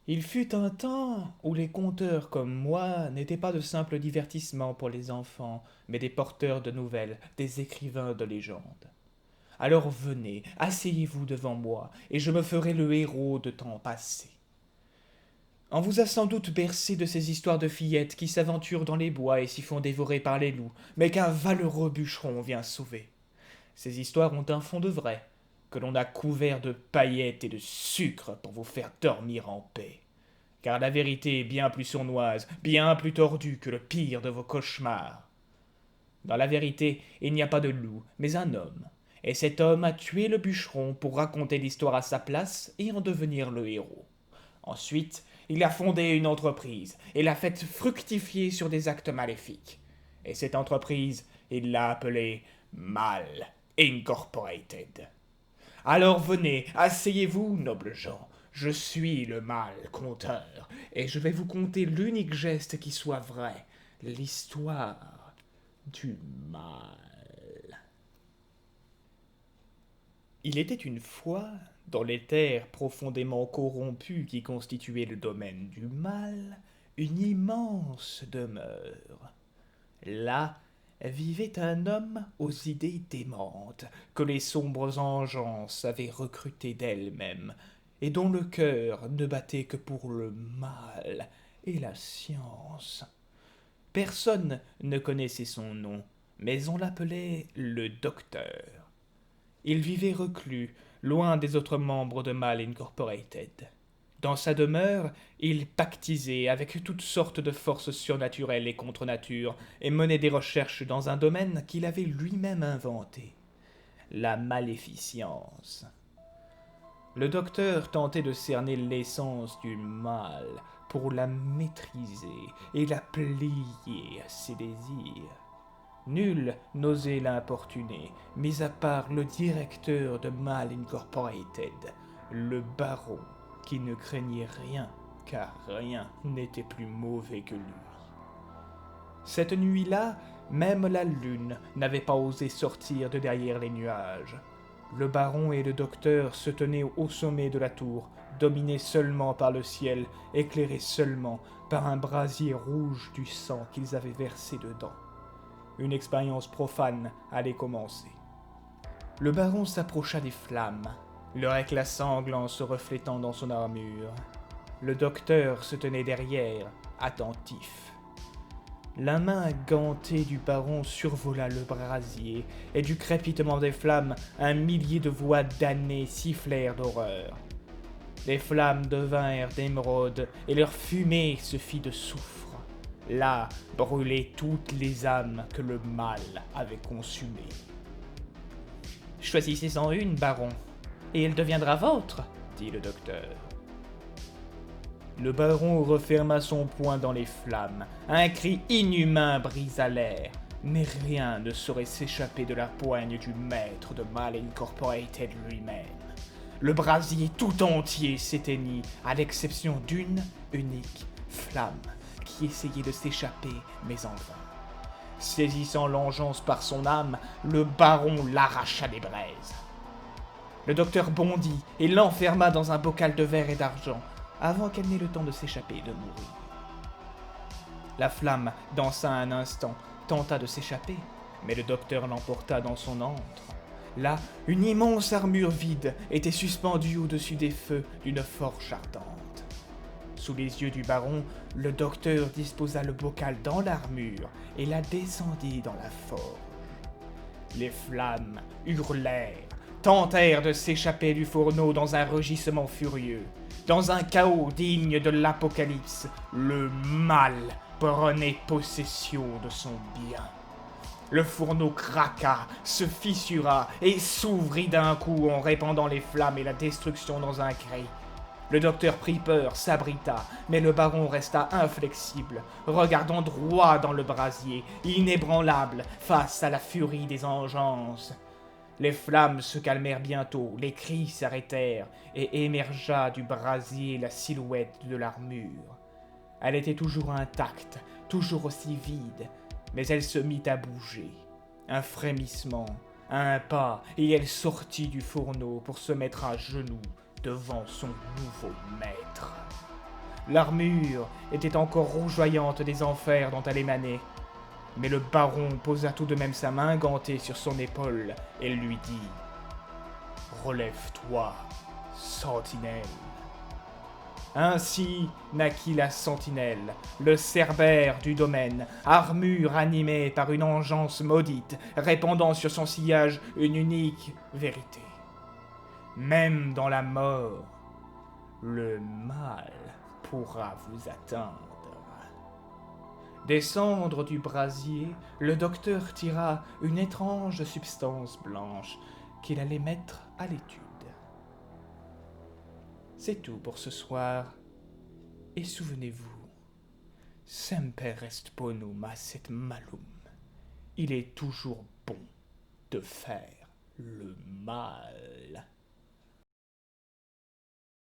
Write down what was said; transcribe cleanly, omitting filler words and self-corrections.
Il fut un temps où les conteurs comme moi n'étaient pas de simples divertissements pour les enfants, mais des porteurs de nouvelles, des écrivains de légendes. Alors venez, asseyez-vous devant moi, et je me ferai le héros de temps passés. On vous a sans doute bercé de ces histoires de fillettes qui s'aventurent dans les bois et s'y font dévorer par les loups, mais qu'un valeureux bûcheron vient sauver. Ces histoires ont un fond de vrai, que l'on a couvert de paillettes et de sucre pour vous faire dormir en paix. Car la vérité est bien plus sournoise, bien plus tordue que le pire de vos cauchemars. Dans la vérité, il n'y a pas de loup, mais un homme. Et cet homme a tué le bûcheron pour raconter l'histoire à sa place et en devenir le héros. Ensuite, il a fondé une entreprise et l'a faite fructifier sur des actes maléfiques. Et cette entreprise, il l'a appelée Mal Incorporated. Alors venez, asseyez-vous, nobles gens. Je suis le mal conteur, et je vais vous conter l'unique geste qui soit vrai, l'histoire du mal. Il était une fois, dans les terres profondément corrompues qui constituaient le domaine du mal, une immense demeure. Là vivait un homme aux idées démentes, que les sombres engeances avaient recruté d'elles-mêmes, et dont le cœur ne battait que pour le mal et la science. Personne ne connaissait son nom, mais on l'appelait le docteur. Il vivait reclus, loin des autres membres de Mal Incorporated. Dans sa demeure, il pactisait avec toutes sortes de forces surnaturelles et contre nature, et menait des recherches dans un domaine qu'il avait lui-même inventé, la maléficience. Le docteur tentait de cerner l'essence du mal pour la maîtriser et la plier à ses désirs. Nul n'osait l'importuner, mis à part le directeur de Mal Incorporated, le baron, qui ne craignait rien, car rien n'était plus mauvais que lui. Cette nuit-là, même la lune n'avait pas osé sortir de derrière les nuages. Le baron et le docteur se tenaient au sommet de la tour, dominés seulement par le ciel, éclairés seulement par un brasier rouge du sang qu'ils avaient versé dedans. Une expérience profane allait commencer. Le baron s'approcha des flammes, leur éclat sanglant se reflétant dans son armure. Le docteur se tenait derrière, attentif. La main gantée du baron survola le brasier, et du crépitement des flammes, un millier de voix damnées sifflèrent d'horreur. Les flammes devinrent d'émeraude, et leur fumée se fit de soufre. Là brûlaient toutes les âmes que le mal avait consumées. Choisissez-en une, baron, et elle deviendra vôtre, dit le docteur. Le baron referma son poing dans les flammes. Un cri inhumain brisa l'air. Mais rien ne saurait s'échapper de la poigne du maître de Mal Incorporated lui-même. Le brasier tout entier s'éteignit, à l'exception d'une unique flamme qui essayait de s'échapper, mais en vain. Saisissant l'engeance par son âme, le baron l'arracha des braises. Le docteur bondit et l'enferma dans un bocal de verre et d'argent, avant qu'elle n'ait le temps de s'échapper et de mourir. La flamme dansa un instant, tenta de s'échapper, mais le docteur l'emporta dans son antre. Là, une immense armure vide était suspendue au-dessus des feux d'une forge ardente. Sous les yeux du baron, le docteur disposa le bocal dans l'armure et la descendit dans la forge. Les flammes hurlèrent, tentèrent de s'échapper du fourneau dans un rugissement furieux. Dans un chaos digne de l'Apocalypse, le mal prenait possession de son bien. Le fourneau craqua, se fissura et s'ouvrit d'un coup en répandant les flammes et la destruction dans un cri. Le docteur prit peur, s'abrita, mais le baron resta inflexible, regardant droit dans le brasier, inébranlable face à la furie des engeances. Les flammes se calmèrent bientôt, les cris s'arrêtèrent, et émergea du brasier la silhouette de l'armure. Elle était toujours intacte, toujours aussi vide, mais elle se mit à bouger. Un frémissement, un pas, et elle sortit du fourneau pour se mettre à genoux devant son nouveau maître. L'armure était encore rougeoyante des enfers dont elle émanait. Mais le baron posa tout de même sa main gantée sur son épaule et lui dit « Relève-toi, sentinelle !» Ainsi naquit la sentinelle, le cerbère du domaine, armure animée par une engeance maudite, répandant sur son sillage une unique vérité. Même dans la mort, le mal pourra vous atteindre. Des cendres du brasier, le docteur tira une étrange substance blanche qu'il allait mettre à l'étude. C'est tout pour ce soir. Et souvenez-vous, semper est bonum asset malum. Il est toujours bon de faire le mal.